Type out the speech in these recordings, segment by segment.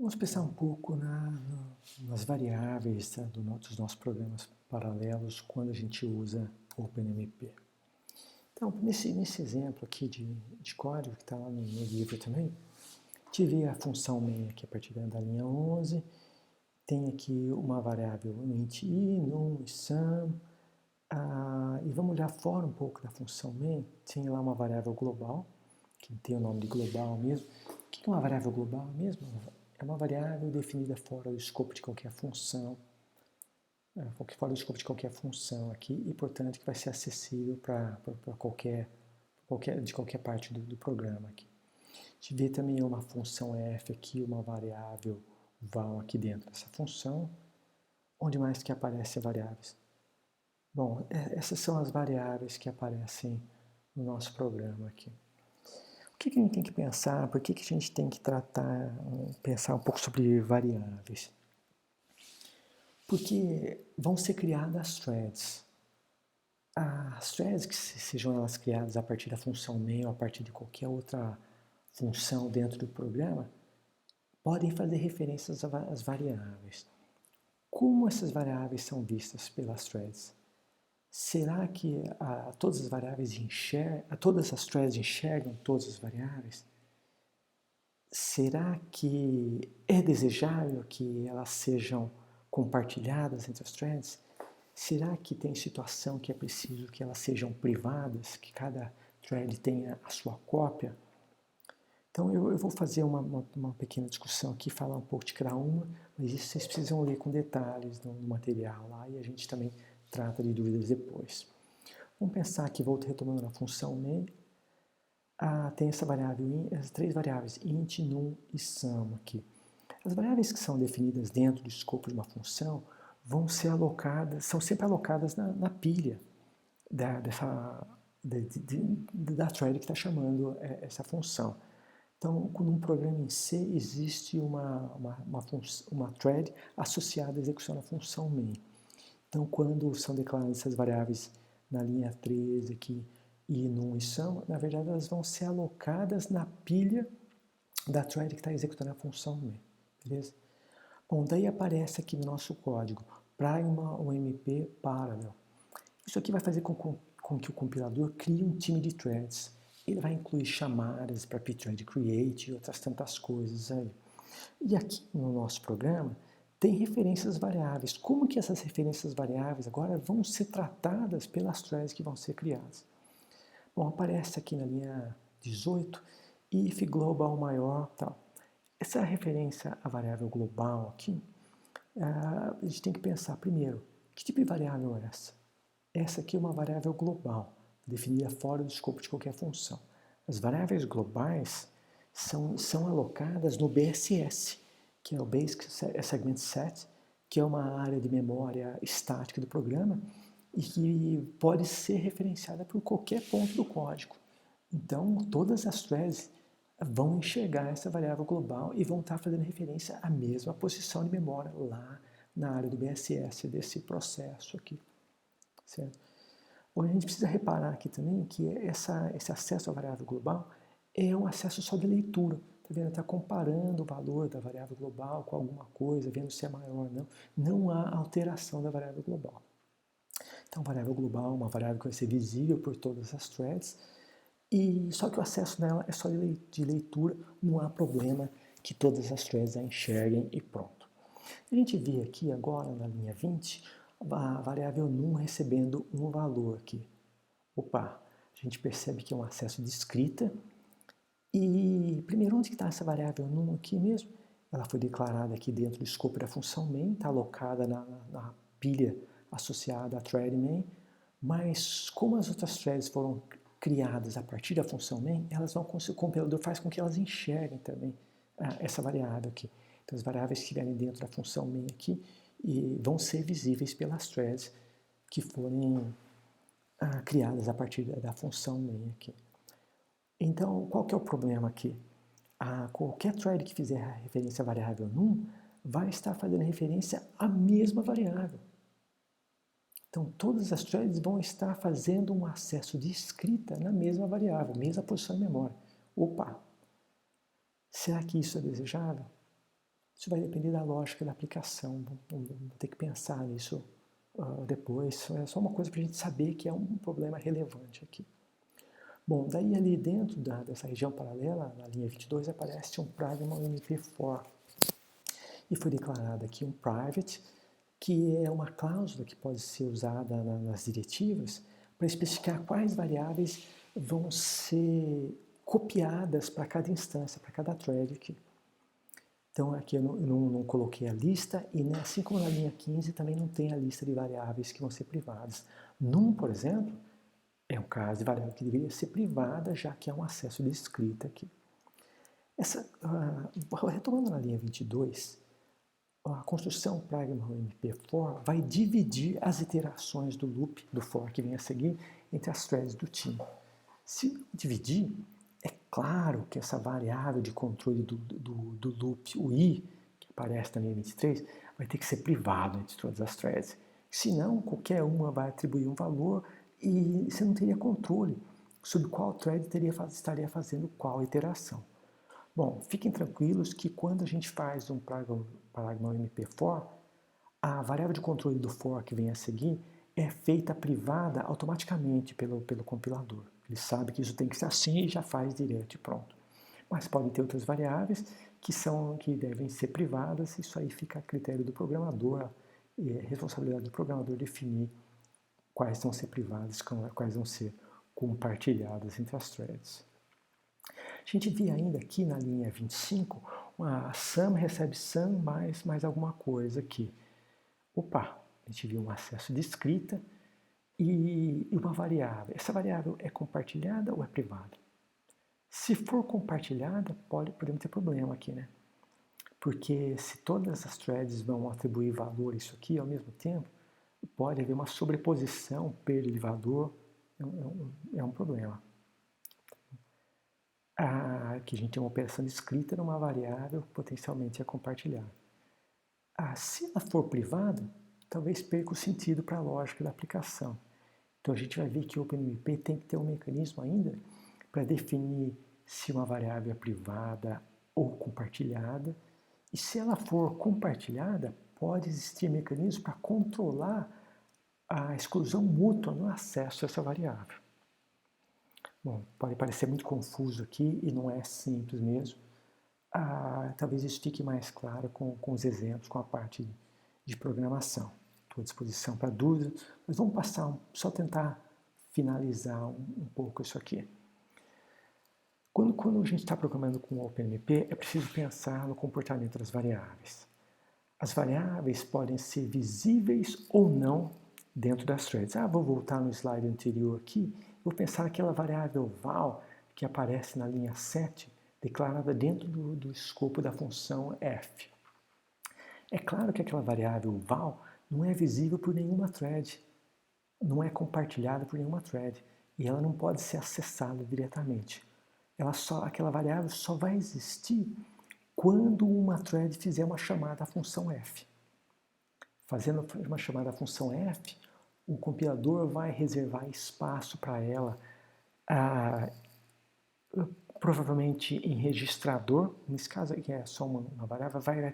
Vamos pensar um pouco nas variáveis dos nossos programas paralelos quando a gente usa OpenMP. Então, nesse exemplo aqui de código, que está lá no livro também, tive a função main aqui a partir da linha 11, tem aqui uma variável int i, num e sum, e vamos olhar fora um pouco da função main, tem lá uma variável global, que tem o nome de global mesmo. O que é uma variável global mesmo? É uma variável definida fora do escopo de qualquer função, fora do escopo de qualquer função aqui, e portanto que vai ser acessível para de qualquer parte do programa aqui. A gente vê também uma função f aqui, uma variável val aqui dentro dessa função. Onde mais que aparecem variáveis? Bom, essas são as variáveis que aparecem no nosso programa aqui. O que a gente tem que pensar? Por que a gente tem que pensar um pouco sobre variáveis? Porque vão ser criadas threads. As threads, que sejam elas criadas a partir da função main ou a partir de qualquer outra função dentro do programa, podem fazer referências às variáveis. Como essas variáveis são vistas pelas threads? Será que todas as variáveis todas as threads enxergam todas as variáveis? Será que é desejável que elas sejam compartilhadas entre as threads? Será que tem situação que é preciso que elas sejam privadas, que cada thread tenha a sua cópia? Então eu vou fazer uma pequena discussão aqui, falar um pouco de cada uma, mas isso vocês precisam ler com detalhes no material lá e a gente também trata de dúvidas depois. Vamos pensar que, retomando na função main, tem essa variável, as três variáveis int, num e sum aqui. As variáveis que são definidas dentro do escopo de uma função vão ser alocadas, são sempre alocadas na pilha da thread que está chamando essa função. Então, num programa em C, existe uma thread associada à execução da função main. Então, quando são declaradas essas variáveis na linha 13 aqui, e num e sum, na verdade elas vão ser alocadas na pilha da thread que está executando a função main, beleza? Bom, daí aparece aqui no nosso código Prima OMP Parallel. Isso aqui vai fazer com que o compilador crie um time de threads. Ele vai incluir chamadas para pthread create e outras tantas coisas aí. E aqui no nosso programa tem referências variáveis. Como que essas referências variáveis agora vão ser tratadas pelas threads que vão ser criadas? Bom, aparece aqui na linha 18, if global maior, tal. Essa referência à variável global aqui, a gente tem que pensar primeiro, que tipo de variável é essa? Essa aqui é uma variável global, definida fora do escopo de qualquer função. As variáveis globais são alocadas no BSS, que é o Basic Segment Set, que é uma área de memória estática do programa e que pode ser referenciada por qualquer ponto do código. Então, todas as threads vão enxergar essa variável global e vão estar fazendo referência à mesma posição de memória lá na área do BSS desse processo aqui. Certo? Bom, a gente precisa reparar aqui também que esse acesso à variável global é um acesso só de leitura. Está vendo? Está comparando o valor da variável global com alguma coisa, vendo se é maior ou não. Não há alteração da variável global. Então, variável global é uma variável que vai ser visível por todas as threads, só que o acesso dela é só de leitura, não há problema que todas as threads a enxerguem e pronto. A gente vê aqui agora na linha 20 a variável num recebendo um valor aqui. Opa, a gente percebe que é um acesso de escrita. E primeiro, onde está essa variável num aqui mesmo? Ela foi declarada aqui dentro do escopo da função main, está alocada na pilha associada à thread main, mas como as outras threads foram criadas a partir da função main, o compilador faz com que elas enxerguem também essa variável aqui. Então, as variáveis que estiverem dentro da função main aqui vão ser visíveis pelas threads que forem criadas a partir da função main aqui. Então, qual que é o problema aqui? Qualquer thread que fizer referência à variável num vai estar fazendo referência à mesma variável. Então, todas as threads vão estar fazendo um acesso de escrita na mesma variável, mesma posição de memória. Opa! Será que isso é desejável? Isso vai depender da lógica da aplicação. Vou ter que pensar nisso depois. É só uma coisa para a gente saber que é um problema relevante aqui. Bom, daí ali dentro dessa região paralela, na linha 22, aparece um Pragma MP4. E foi declarado aqui um private, que é uma cláusula que pode ser usada nas diretivas para especificar quais variáveis vão ser copiadas para cada instância, para cada thread aqui. Então aqui eu não coloquei a lista e assim como na linha 15 também não tem a lista de variáveis que vão ser privadas. Num, por exemplo, é um caso de variável que deveria ser privada, já que é um acesso de escrita aqui. Retomando na linha 22, a construção Pragma MP4 vai dividir as iterações do loop, do for que vem a seguir, entre as threads do time. Se dividir, é claro que essa variável de controle do loop, o i, que aparece na linha 23, vai ter que ser privado entre todas as threads. Senão, qualquer uma vai atribuir um valor e você não teria controle sobre qual thread estaria fazendo qual iteração. Bom, fiquem tranquilos que quando a gente faz um Pragma MP4, a variável de controle do for que vem a seguir é feita privada automaticamente pelo compilador. Ele sabe que isso tem que ser assim e já faz direto e pronto. Mas podem ter outras variáveis que devem ser privadas, isso aí fica a critério do programador, é responsabilidade do programador definir quais vão ser privadas, quais vão ser compartilhadas entre as threads. A gente vê ainda aqui na linha 25, uma sum recebe sum mais alguma coisa aqui. Opa, a gente viu um acesso de escrita e uma variável. Essa variável é compartilhada ou é privada? Se for compartilhada, podemos ter problema aqui, né? Porque se todas as threads vão atribuir valor a isso aqui ao mesmo tempo, pode haver uma sobreposição, perda de valor, é um problema. Que a gente tem uma operação de escrita numa variável que potencialmente é compartilhada. Se ela for privada, talvez perca o sentido para a lógica da aplicação. Então a gente vai ver que o OpenMP tem que ter um mecanismo ainda para definir se uma variável é privada ou compartilhada. E se ela for compartilhada, pode existir mecanismo para controlar a exclusão mútua no acesso a essa variável. Bom, pode parecer muito confuso aqui e não é simples mesmo. Talvez isso fique mais claro com os exemplos, com a parte de programação. Estou à disposição para dúvidas, mas vamos só tentar finalizar um pouco isso aqui. Quando a gente está programando com o OpenMP, é preciso pensar no comportamento das variáveis. As variáveis podem ser visíveis ou não dentro das threads. Vou voltar no slide anterior aqui, vou pensar naquela variável val que aparece na linha 7, declarada dentro do escopo da função f. É claro que aquela variável val não é visível por nenhuma thread, não é compartilhada por nenhuma thread, e ela não pode ser acessada diretamente. Aquela variável só vai existir quando uma thread fizer uma chamada à função f. Fazendo uma chamada à função f, o compilador vai reservar espaço para ela, provavelmente em registrador, nesse caso aqui é só uma variável, vai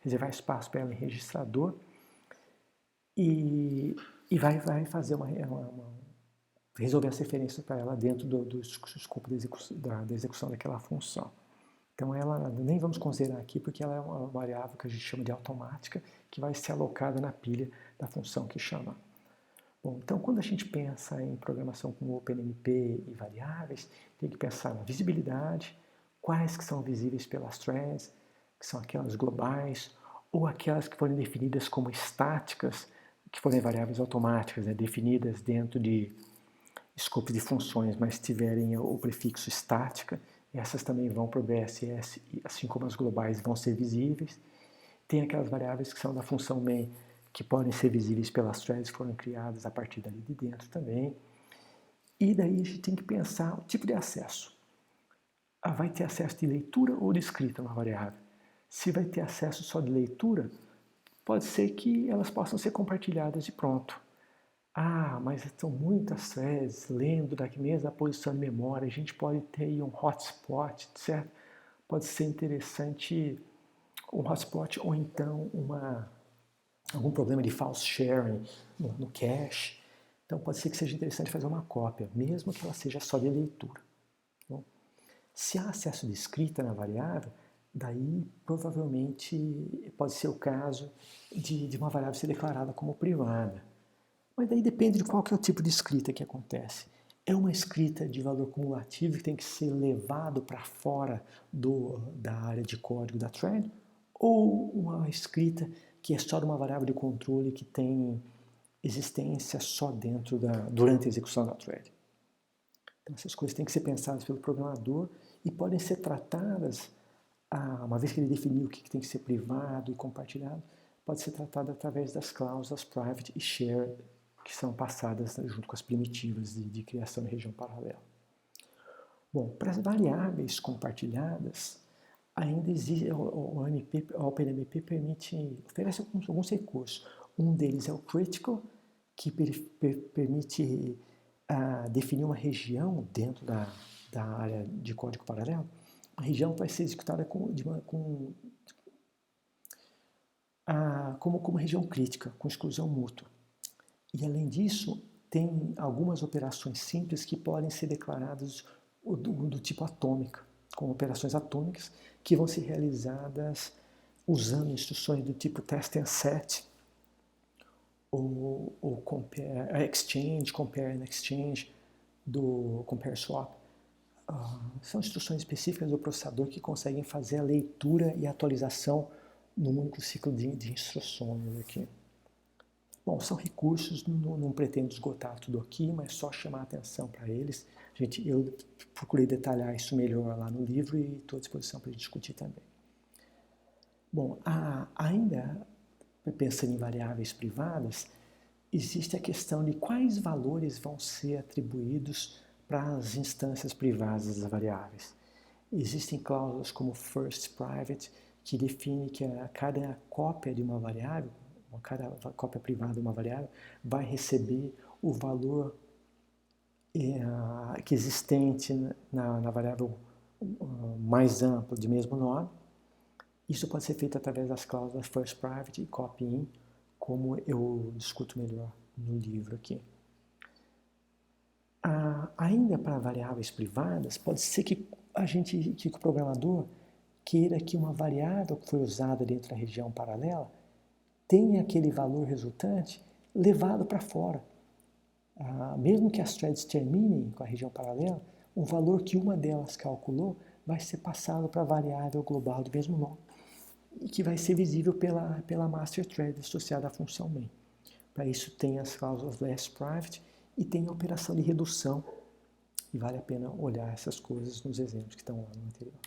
reservar espaço para ela em registrador e vai fazer resolver as referências para ela dentro do escopo da execução daquela função. Então ela nem vamos considerar aqui porque ela é uma variável que a gente chama de automática, que vai ser alocada na pilha da função que chama. Bom, então quando a gente pensa em programação com OpenMP e variáveis, tem que pensar na visibilidade, quais que são visíveis pelas threads, que são aquelas globais, ou aquelas que forem definidas como estáticas, que forem variáveis automáticas, definidas dentro de escopo de funções, mas tiverem o prefixo estática, essas também vão para o BSS, assim como as globais vão ser visíveis. Tem aquelas variáveis que são da função main, que podem ser visíveis pelas threads que foram criadas a partir dali de dentro também. E daí a gente tem que pensar o tipo de acesso. Vai ter acesso de leitura ou de escrita na variável? Se vai ter acesso só de leitura, pode ser que elas possam ser compartilhadas e pronto. Mas são muitas threads lendo da mesma posição de memória, a gente pode ter um hotspot, certo? Pode ser interessante um hotspot ou então algum problema de false sharing no cache. Então pode ser que seja interessante fazer uma cópia, mesmo que ela seja só de leitura. Bom, se há acesso de escrita na variável, daí provavelmente pode ser o caso de uma variável ser declarada como privada. Mas daí depende de qual que é o tipo de escrita que acontece. É uma escrita de valor cumulativo que tem que ser levado para fora da área de código da thread, ou uma escrita que é só de uma variável de controle que tem existência só durante a execução da thread. Então essas coisas têm que ser pensadas pelo programador e podem ser tratadas, uma vez que ele definiu o que tem que ser privado e compartilhado, pode ser tratado através das cláusulas private e share, que são passadas junto com as primitivas de criação de região paralela. Bom, para as variáveis compartilhadas, ainda existe, o OpenMP oferece alguns recursos. Um deles é o critical, que permite definir uma região dentro da área de código paralelo. A região vai ser executada como região crítica, com exclusão mútua. E além disso, tem algumas operações simples que podem ser declaradas do tipo atômica, como operações atômicas, que vão ser realizadas usando instruções do tipo test and set, ou compare, exchange, compare and exchange, do compare swap. São instruções específicas do processador que conseguem fazer a leitura e a atualização num único ciclo de instruções aqui. Bom, são recursos, não pretendo esgotar tudo aqui, mas só chamar a atenção para eles. Eu procurei detalhar isso melhor lá no livro e estou à disposição para discutir também. Bom, ainda pensando em variáveis privadas, existe a questão de quais valores vão ser atribuídos para as instâncias privadas das variáveis. Existem cláusulas como first private, que define que cada cópia de uma variável, cada cópia privada de uma variável, vai receber o valor que existente na variável mais ampla, de mesmo nome. Isso pode ser feito através das cláusulas first private e copy in, como eu discuto melhor no livro aqui. Ainda para variáveis privadas, pode ser que o programador queira que uma variável que foi usada dentro da região paralela tenha aquele valor resultante levado para fora. Mesmo que as threads terminem com a região paralela, o valor que uma delas calculou vai ser passado para a variável global do mesmo nome e que vai ser visível pela master thread associada à função main. Para isso tem as cláusulas less private e tem a operação de redução. E vale a pena olhar essas coisas nos exemplos que estão lá no material.